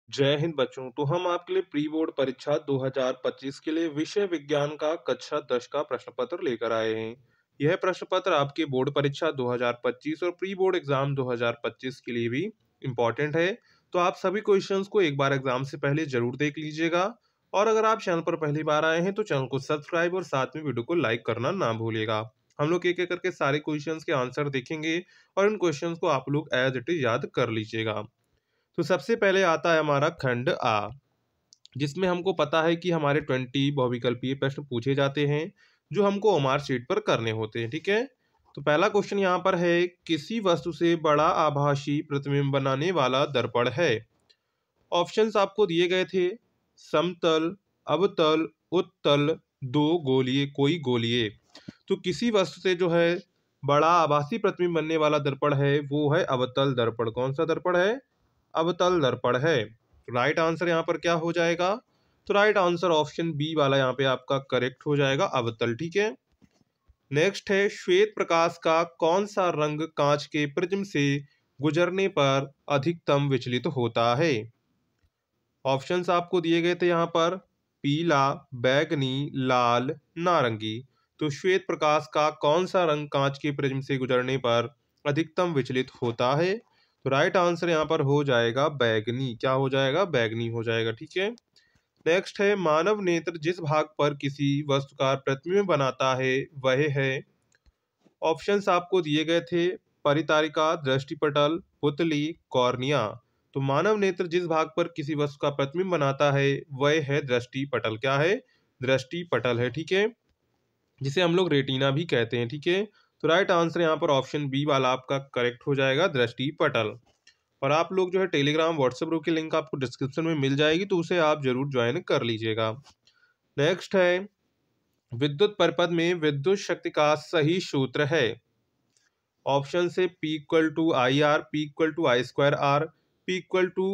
जय हिंद बच्चों। तो हम आपके लिए प्री बोर्ड परीक्षा 2025 के लिए विषय विज्ञान का कक्षा 10 का प्रश्न पत्र लेकर आए हैं। यह प्रश्न पत्र आपके बोर्ड परीक्षा 2025 और प्री बोर्ड एग्जाम 2025 के लिए भी इम्पोर्टेंट है। तो आप सभी क्वेश्चंस को एक बार एग्जाम से पहले जरूर देख लीजिएगा। और अगर आप चैनल पर पहली बार आए हैं तो चैनल को सब्सक्राइब और साथ में वीडियो को लाइक करना ना भूलिएगा। हम लोग एक एक करके सारे क्वेश्चंस के आंसर देखेंगे और इन क्वेश्चंस को आप लोग एज इट इज याद कर लीजिएगा। तो सबसे पहले आता है हमारा खंड आ, जिसमें हमको पता है कि हमारे 20 बहुविकल्पीय प्रश्न पूछे जाते हैं जो हमको ओमार शीट पर करने होते हैं। ठीक है। तो पहला क्वेश्चन यहाँ पर है, किसी वस्तु से बड़ा आभासी प्रतिबिंब बनाने वाला दर्पण है। ऑप्शंस आपको दिए गए थे, समतल, अवतल, उत्तल, दो गोलीय, कोई गोलीय। तो किसी वस्तु से जो है बड़ा आभासी प्रतिबिंब बनने वाला दर्पण है वो है अवतल दर्पण। कौन सा दर्पण है? अवतल दर्पण है। राइट आंसर यहाँ पर क्या हो जाएगा? तो राइट आंसर ऑप्शन बी वाला यहाँ पे आपका करेक्ट हो जाएगा, अवतल। ठीक है। नेक्स्ट है, श्वेत प्रकाश का कौन सा रंग कांच के प्रिज्म से गुजरने पर अधिकतम विचलित होता है। ऑप्शंस आपको दिए गए थे यहाँ पर, पीला, बैगनी, लाल, नारंगी। तो श्वेत प्रकाश का कौन सा रंग कांच के प्रिज्म से गुजरने पर अधिकतम विचलित होता है? तो राइट आंसर यहाँ पर हो जाएगा बैगनी। क्या हो जाएगा? बैगनी हो जाएगा। ठीक है। नेक्स्ट है, मानव नेत्र जिस भाग पर किसी वस्तु का प्रतिबिंब बनाता है वह है। ऑप्शंस आपको दिए गए थे, परितारिका, दृष्टिपटल, पुतली, कॉर्निया। तो मानव नेत्र जिस भाग पर किसी वस्तु का प्रतिबिंब बनाता है वह है दृष्टिपटल। क्या है? दृष्टिपटल है। ठीक है। जिसे हम लोग रेटिना भी कहते हैं। ठीक है। तो राइट आंसर यहाँ पर ऑप्शन बी वाला आपका करेक्ट हो जाएगा, दृष्टिपटल। और आप लोग जो है टेलीग्राम व्हाट्सएप ग्रुप की लिंक आपको डिस्क्रिप्शन में मिल जाएगी, तो उसे आप जरूर ज्वाइन कर लीजिएगा। नेक्स्ट है, विद्युत परिपथ में विद्युत शक्ति का सही सूत्र है। ऑप्शन से P equal to I R, P equal to I square R, P equal to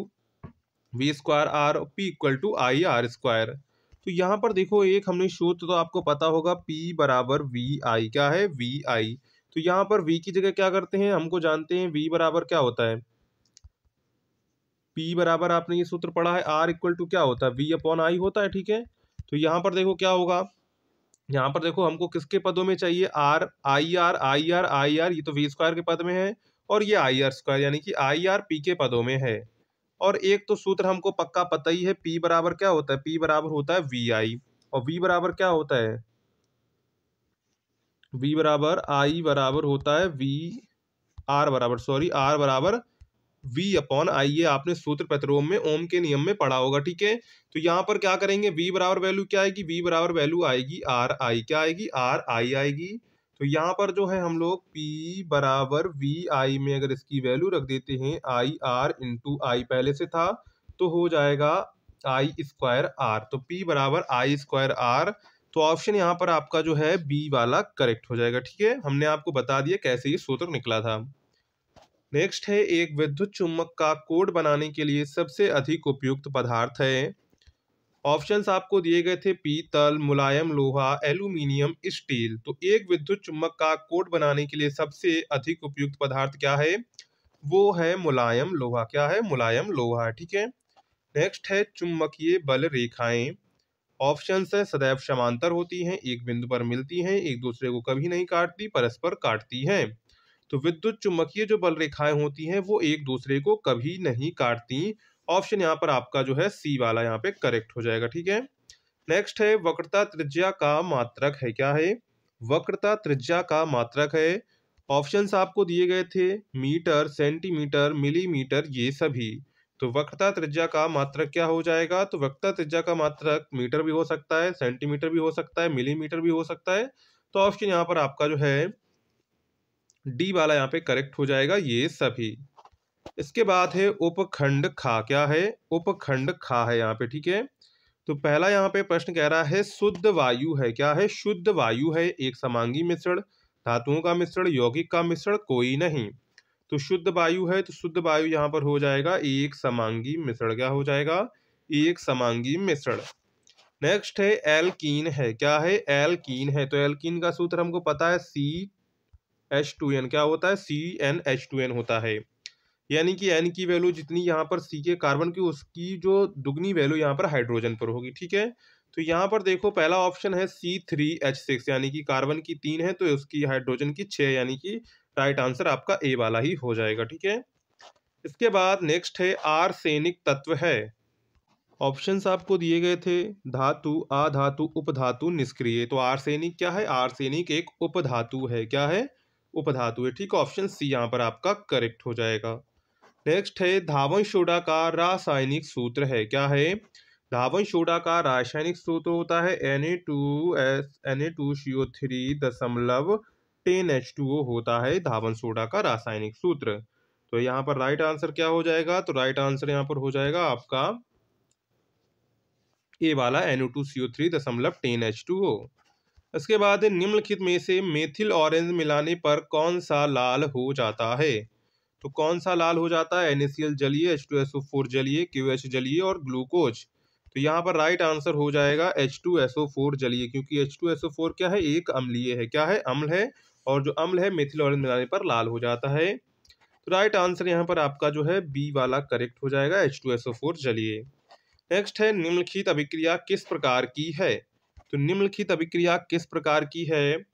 V square R, P equal to I R square. तो यहाँ पर देखो, एक हमने सूत्र तो आपको पता होगा, P बराबर वी आई। क्या है? वी आई। तो यहाँ पर V की जगह क्या करते हैं, हमको जानते हैं V बराबर क्या होता है। P बराबर आपने ये सूत्र पढ़ा है, R इक्वल टू क्या होता है, V अपॉन आई होता है। ठीक है। तो यहाँ पर देखो क्या होगा, यहाँ पर देखो हमको किसके पदों में चाहिए, R, I R, I R, I R, ये तो वी स्क्वायर के पद में है, और ये आई आर स्क्वायर, यानी कि आई आर पी के पदों में है। और एक तो सूत्र हमको पक्का पता ही है, पी बराबर क्या होता है, पी बराबर होता है वी आई, और वी बराबर क्या होता है, वी बराबर आई बराबर होता है वी आर बराबर, सॉरी, आर बराबर वी अपॉन आई। ये आपने सूत्र प्रतिलोम में ओम के नियम में पढ़ा होगा। ठीक है। तो यहाँ पर क्या करेंगे, v बराबर वैल्यू क्या आएगी, v बराबर वैल्यू आएगी आर आई। क्या आएगी? आर आई आएगी। तो यहाँ पर जो है हम लोग p बराबर वी आई में अगर इसकी वैल्यू रख देते हैं, आई आर इंटू आई पहले से था, तो हो जाएगा आई स्क्वायर आर। तो p बराबर आई स्क्वायर आर। तो ऑप्शन यहाँ पर आपका जो है बी वाला करेक्ट हो जाएगा। ठीक है। हमने आपको बता दिया कैसे ये सूत्र निकला था। नेक्स्ट है, एक विद्युत चुम्बक का कोड बनाने के लिए सबसे अधिक उपयुक्त पदार्थ है। ऑप्शंस आपको दिए गए थे, पीतल, मुलायम लोहा, एल्यूमिनियम, स्टील। तो एक विद्युत चुम्बक का कोड बनाने के लिए सबसे अधिक उपयुक्त पदार्थ क्या है? वो है मुलायम लोहा। क्या है? मुलायम लोहा। ठीक है। नेक्स्ट है, चुंबकीय बल रेखाएं। ऑप्शंस है, सदैव समांतर होती हैं, एक बिंदु पर मिलती हैं, एक दूसरे को कभी नहीं काटती, परस्पर काटती हैं। तो विद्युत चुम्बकीय जो बल रेखाएं होती हैं वो एक दूसरे को कभी नहीं काटती। ऑप्शन यहाँ पर आपका जो है सी वाला यहाँ पे करेक्ट हो जाएगा। ठीक है। नेक्स्ट है, वक्रता त्रिज्या का मात्रक है। क्या है? वक्रता त्रिज्या का मात्रक है। ऑप्शंस आपको दिए गए थे, मीटर, सेंटीमीटर, मिलीमीटर, ये सभी। तो वक्रता त्रिज्या का मात्रक क्या हो जाएगा? तो वक्रता त्रिज्या का मात्रक मीटर भी हो सकता है, सेंटीमीटर भी हो सकता है, मिलीमीटर भी हो सकता है। तो ऑप्शन यहाँ पर आपका जो है डी वाला यहाँ पे करेक्ट हो जाएगा, ये सभी। इसके बाद है उपखंड खा। क्या है? उपखंड खा है यहाँ पे। ठीक है। तो पहला यहाँ पे प्रश्न कह रहा है, शुद्ध वायु है। क्या है? शुद्ध वायु है एक समांगी मिश्रण, धातुओं का मिश्रण, यौगिक का मिश्रण, कोई नहीं। तो शुद्ध वायु है, तो शुद्ध वायु यहाँ पर हो जाएगा एक समांगी मिश्रण। क्या हो जाएगा? एक समांगी मिश्रण। नेक्स्ट है, एल्कीन है। क्या है? एल्कीन है। तो एल्कीन का सूत्र हमको पता है, सी एच टू एन। क्या होता है? C N H two N होता है। यानी कि N की वैल्यू जितनी यहाँ पर C के कार्बन की, उसकी जो दुगनी वैल्यू यहाँ पर हाइड्रोजन पर होगी, ठीक है। तो यहाँ पर देखो पहला ऑप्शन है C3H6, यानी कि कार्बन की 3 है तो उसकी हाइड्रोजन की 6, यानी कि राइट आंसर आपका ए वाला ही हो जाएगा, ठीक है। इसके बाद नेक्स्ट है आर्सेनिक तत्व है। ऑप्शंस आपको दिए गए थे, धातु, अधातु, उपधातु, निष्क्रिय। तो आर्सेनिक क्या है? आर्सेनिक एक उपधातु है। क्या है? उपधातु है, ठीक है। ऑप्शन सी यहाँ पर आपका करेक्ट हो जाएगा। नेक्स्ट है धावन सोडा का रासायनिक सूत्र है। क्या है? धावन सोडा का रासायनिक सूत्र होता है Na2CO3 होता है धावन सोडा का रासायनिक सूत्र। तो यहाँ पर राइट आंसर क्या हो जाएगा? तो राइट आंसर यहाँ पर हो जाएगा आपका ए वाला Na2CO3.10H2O। इसके बाद निम्नलिखित में से मेथिल ऑरेंज मिलाने पर कौन सा लाल हो जाता है? तो कौन सा लाल हो जाता है? NaCl जलीय, H2SO4 जलीय, KOH जलीय और ग्लूकोज। तो यहाँ पर राइट आंसर हो जाएगा H2SO4 जलीय, क्योंकि H2SO4 क्या है? एक अम्लीय है। क्या है? अम्ल है, और जो अम्ल है मेथिल ऑरेंज मिलाने पर लाल हो जाता है। तो राइट आंसर यहाँ पर आपका जो है बी वाला करेक्ट हो जाएगा, H2SO4 जलीय। नेक्स्ट है निम्नलिखित अभिक्रिया किस प्रकार की है? तो निम्नलिखित अभिक्रिया किस प्रकार की है?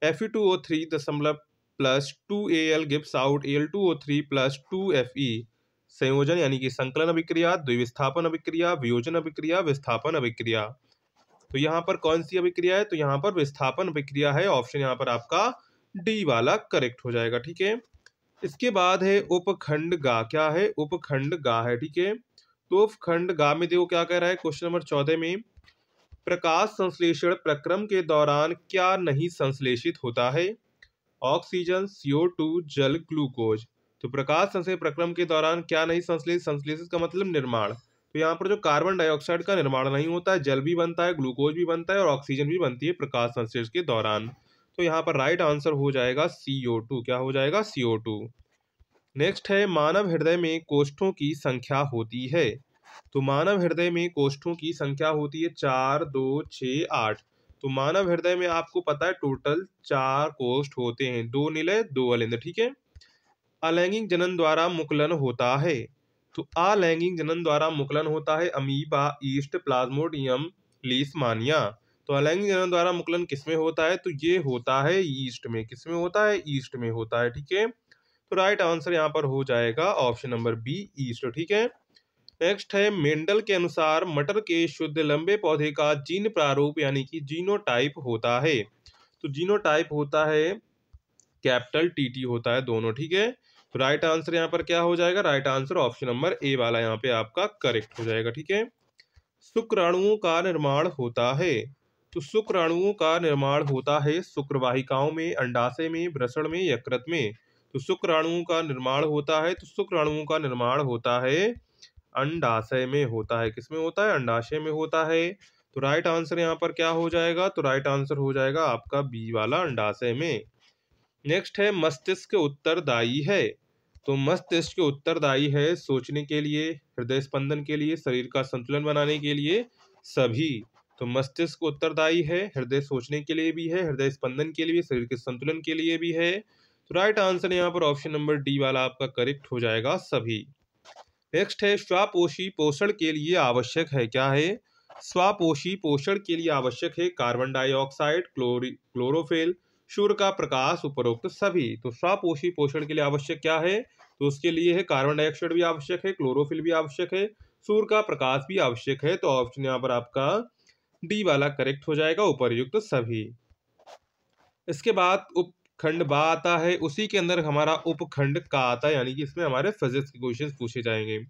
Fe2O3 दशमलव plus 2Al gives out Al2O3 plus 2Fe। संयोजन यानी कि संकलन अभिक्रिया, द्विविस्थापन अभिक्रिया, वियोजन अभिक्रिया, विस्थापन अभिक्रिया। तो यहाँ पर कौन सी अभिक्रिया है? तो यहाँ पर विस्थापन अभिक्रिया है। ऑप्शन यहाँ पर आपका डी वाला करेक्ट हो जाएगा, ठीक है। इसके बाद है उपखंड गा। क्या है? उपखंड गा है, ठीक है। तो उपखंड गा में देखो क्या कह रहा है क्वेश्चन नंबर 14 में, प्रकाश संश्लेषण प्रक्रम के दौरान क्या नहीं संश्लेषित होता है? ऑक्सीजन, CO2, जल, ग्लूकोज। तो प्रकाश संश्लेषण प्रक्रम के दौरान क्या नहीं संश्लेषित? संश्लेषित का मतलब निर्माण। तो यहाँ पर जो कार्बन डाइऑक्साइड का निर्माण नहीं होता है, जल भी बनता है, ग्लूकोज भी बनता है और ऑक्सीजन भी बनती है प्रकाश संश्लेषण के दौरान। तो यहाँ पर राइट आंसर हो जाएगा CO2। क्या हो जाएगा? CO2। नेक्स्ट है मानव हृदय में कोष्ठों की संख्या होती है। तो मानव हृदय में कोष्ठों की संख्या होती है 4, 2, 6, 8। तो मानव हृदय में आपको पता है टोटल 4 कोष्ठ होते हैं, 2 निलय 2 अलिंद, ठीक है। अलैंगिक जनन द्वारा मुकुलन होता है। तो अलैंगिक जनन द्वारा मुकुलन होता है अमीबा, ईस्ट, प्लाज्मोडियम, लीशमानिया। तो अलैंगिक जनन द्वारा मुकुलन किसमें होता है? तो ये होता है ईस्ट में। किसमें होता है? ईस्ट में होता है, ठीक है। तो राइट आंसर यहाँ पर हो जाएगा ऑप्शन नंबर बी, ईस्ट, ठीक है। नेक्स्ट है मेंडल के अनुसार मटर के शुद्ध लंबे पौधे का जीन प्रारूप यानी कि जीनोटाइप होता है। तो जीनोटाइप होता है कैपिटल टीटी होता है दोनों, ठीक है। तो राइट आंसर यहाँ पर क्या हो जाएगा? Right answer option number A वाला यहाँ पे आपका करेक्ट हो जाएगा, ठीक है। शुक्राणुओं का निर्माण होता है। तो शुक्राणुओं का निर्माण होता है शुक्रवाहिकाओं में, अंडाशय में, वृषण में, यकृत में। तो शुक्राणुओं का निर्माण होता है, तो शुक्राणुओं का निर्माण होता है अंडाशय में होता है। किसमें होता है? अंडाशय में होता है। तो राइट आंसर यहाँ पर क्या हो जाएगा? तो राइट आंसर हो जाएगा आपका बी वाला, अंडाशय में। नेक्स्ट है मस्तिष्क उत्तरदायी है। तो मस्तिष्क उत्तरदायी है सोचने के लिए, हृदय स्पंदन के लिए, शरीर का संतुलन बनाने के लिए, सभी। तो मस्तिष्क उत्तरदायी है, हृदय सोचने के लिए भी है, हृदय स्पंदन के लिए, शरीर के संतुलन के लिए भी है। तो राइट आंसर यहाँ पर ऑप्शन नंबर डी वाला आपका करेक्ट हो जाएगा, सभी। नेक्स्ट है स्वापोषी पोषण के लिए आवश्यक है। क्या है? स्वापोषी पोषण के लिए आवश्यक है कार्बन डाइऑक्साइड, क्लोरोफिल, सूर्य का प्रकाश, उपरोक्त सभी। तो स्वापोषी पोषण के लिए आवश्यक क्या है? तो उसके लिए है कार्बन डाइऑक्साइड भी आवश्यक है, क्लोरोफिल भी आवश्यक है, सूर्य का प्रकाश भी आवश्यक है। तो ऑप्शन यहाँ पर आपका डी वाला करेक्ट हो जाएगा, उपर्युक्त सभी। इसके बाद उपखंड बा आता है, उसी के अंदर हमारा उपखंड का आता है, यानी कि इसमें हमारे फिजिक्स के क्वेश्चन पूछे जाएंगे।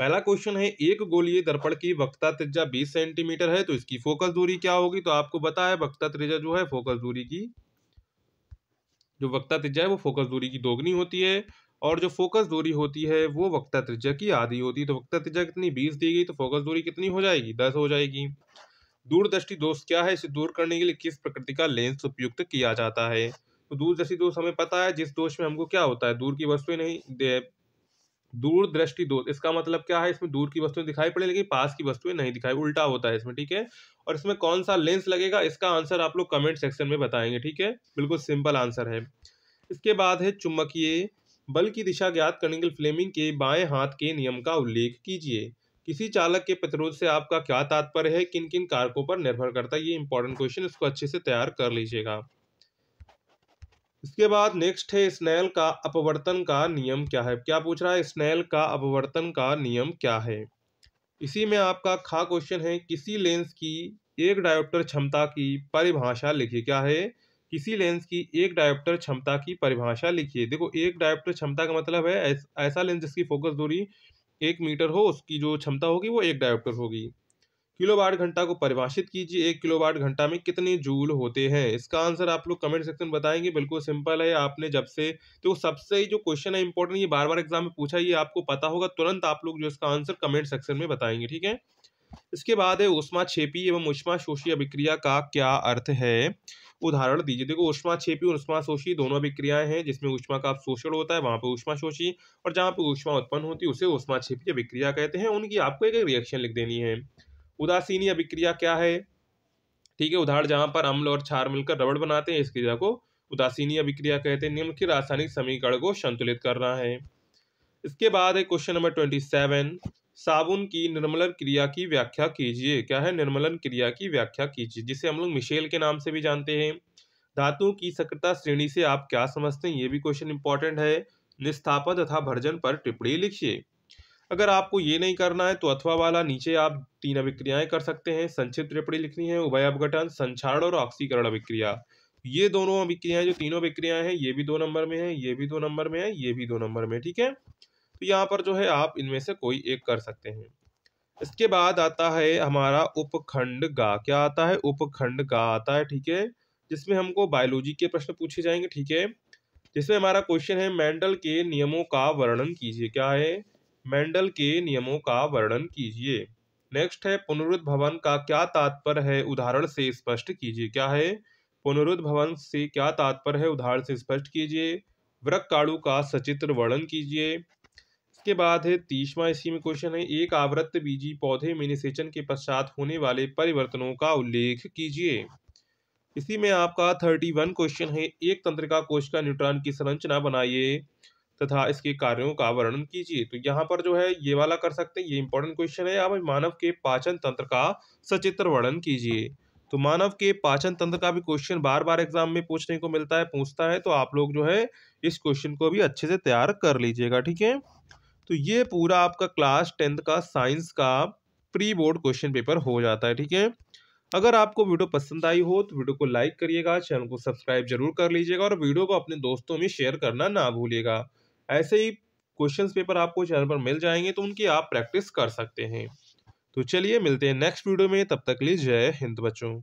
पहला क्वेश्चन है एक गोलीय दर्पण की वक्रता त्रिज्या 20 सेंटीमीटर है, तो इसकी फोकस दूरी क्या होगी? तो आपको पता है वक्रता त्रिज्या जो है फोकस दूरी की, जो वक्रता त्रिज्या है वो फोकस दूरी की दोगुनी होती है, और जो फोकस दूरी होती है वो वक्रता त्रिज्या की आधी होती है। तो वक्रता त्रिज्या कितनी? 20 दी गई, तो फोकस दूरी कितनी हो जाएगी? 10 हो जाएगी। दूरदृष्टि दोष क्या है? इसे दूर करने के लिए किस प्रकृति का लेंस उपयुक्त किया जाता है? तो दूरदृष्टि दोष हमें पता है, जिस दोष में हमको क्या होता है, दूर की वस्तुएं नहीं दूरदृष्टि दोष, इसका मतलब क्या है? इसमें दूर की वस्तुएं दिखाई पड़े लेकिन पास की वस्तुएं नहीं दिखाई, उल्टा होता है इसमें, ठीक है। और इसमें कौन सा लेंस लगेगा, इसका आंसर आप लोग कमेंट सेक्शन में बताएंगे, ठीक है। बिल्कुल सिंपल आंसर है। इसके बाद है चुंबकीय बल की दिशा ज्ञात करने के लिए फ्लेमिंग के बाएं हाथ के नियम का उल्लेख कीजिए। किसी चालक के प्रतिरोध से आपका क्या तात्पर्य है, किन किन कारकों पर निर्भर करता है? ये इंपॉर्टेंट क्वेश्चन, इसको अच्छे से तैयार कर लीजिएगा। इसके बाद नेक्स्ट है, स्नेल का अपवर्तन का नियम क्या है? क्या पूछ रहा है? स्नेल का अपवर्तन का नियम क्या है? इसी में आपका खा क्वेश्चन है, किसी लेंस की एक डायोप्टर क्षमता की परिभाषा लिखिए। क्या है? किसी लेंस की एक डायोप्टर क्षमता की परिभाषा लिखिए। देखो, एक डायोप्टर क्षमता का मतलब है ऐसा लेंस जिसकी फोकस दूरी 1 मीटर हो, उसकी जो क्षमता होगी वो 1 डायोप्टर होगी। किलोवाट घंटा को परिभाषित कीजिए। 1 किलोवाट घंटा में कितने जूल होते हैं? इसका आंसर आप लोग कमेंट सेक्शन में बताएंगे। बिल्कुल सिंपल है। आपने जब से तो सबसे जो क्वेश्चन है इंपॉर्टेंट, ये बार बार एग्जाम में पूछा, ये आपको पता होगा, तुरंत आप लोग जो इसका आंसर कमेंट सेक्शन में बताएंगे, ठीक है। इसके बाद है, ऊष्माक्षेपी एवं ऊष्माशोषी अभिक्रिया का क्या अर्थ है? उदाहरण दीजिए। देखो, ऊष्माक्षेपी और ऊष्माशोषी दोनों अभिक्रियाएं हैं, जिसमें ऊष्मा का अवशोषण होता है वहां पे ऊष्माशोषी, और जहां पे ऊष्मा उत्पन्न होती है उसे ऊष्माक्षेपी अभिक्रिया कहते हैं। उनकी आपको एक रिएक्शन लिख देनी है। उदासीनी अभिक्रिया क्या है? ठीक है, उदाहरण जहां पर अम्ल और क्षार मिलकर रबड़ बनाते हैं, इस क्रिया को उदासीनी अभिक्रिया कहते हैं। निम्न के रासायनिक समीकरण को संतुलित करना है। इसके बाद है क्वेश्चन नंबर 27, साबुन की निर्मलन क्रिया की व्याख्या कीजिए। क्या है? निर्मलन क्रिया की व्याख्या कीजिए, जिसे हम लोग मिशेल के नाम से भी जानते हैं। धातु की सक्रियता श्रेणी से आप क्या समझते हैं? ये भी क्वेश्चन इंपॉर्टेंट है। निस्तापन तथा भर्जन पर टिप्पणी लिखिए। अगर आपको ये नहीं करना है तो अथवा वाला नीचे आप 3 अभिक्रियाएं कर सकते हैं। संक्षिप्त टिप्पणी लिखनी है। उभय अपघटन, संक्षारण और ऑक्सीकरण अभिक्रिया, ये दोनों अभिक्रियाएं, जो तीनों अभिक्रियाएं हैं, ये भी 2 नंबर में है, ये भी 2 नंबर में है, ये भी 2 नंबर में, ठीक है। तो यहाँ पर जो है आप इनमें से कोई एक कर सकते हैं। इसके बाद आता है हमारा उपखंड गा। क्या आता है? उपखंड गा आता है, ठीक है, जिसमें हमको बायोलॉजी के प्रश्न पूछे जाएंगे, ठीक है। जिसमें हमारा क्वेश्चन है, मेंडल के नियमों का वर्णन कीजिए। क्या है? मेंडल के नियमों का वर्णन कीजिए। नेक्स्ट है, पुनरुद्भवन का क्या तात्पर्य है? उदाहरण से स्पष्ट कीजिए। क्या है? पुनरुद्भवन से क्या तात्पर्य है? उदाहरण से स्पष्ट कीजिए। वृक्काणु का सचित्र वर्णन कीजिए। इसके बाद है 30वां, इसी में क्वेश्चन है, एक आवृत्त बीजी पौधे में निषेचन के पश्चात होने वाले परिवर्तनों का उल्लेख कीजिए। इसी में आपका 31 क्वेश्चन है, एक तंत्रिका कोश का न्यूट्रॉन की संरचना बनाइए तथा इसके कार्यों का वर्णन कीजिए। तो यहाँ पर जो है ये वाला कर सकते हैं, ये इंपॉर्टेंट क्वेश्चन है। अब मानव के पाचन तंत्र का सचित्र वर्णन कीजिए। तो मानव के पाचन तंत्र का भी क्वेश्चन बार बार एग्जाम में पूछने को मिलता है, पूछता है, तो आप लोग जो है इस क्वेश्चन को भी अच्छे से तैयार कर लीजिएगा, ठीक है। तो ये पूरा आपका क्लास 10th का साइंस का प्री बोर्ड क्वेश्चन पेपर हो जाता है, ठीक है। अगर आपको वीडियो पसंद आई हो तो वीडियो को लाइक करिएगा, चैनल को सब्सक्राइब जरूर कर लीजिएगा और वीडियो को अपने दोस्तों में शेयर करना ना भूलिएगा। ऐसे ही क्वेश्चंस पेपर आपको चैनल पर मिल जाएंगे, तो उनकी आप प्रैक्टिस कर सकते हैं। तो चलिए मिलते हैं नेक्स्ट वीडियो में, तब तक के लिए जय हिंद बच्चों।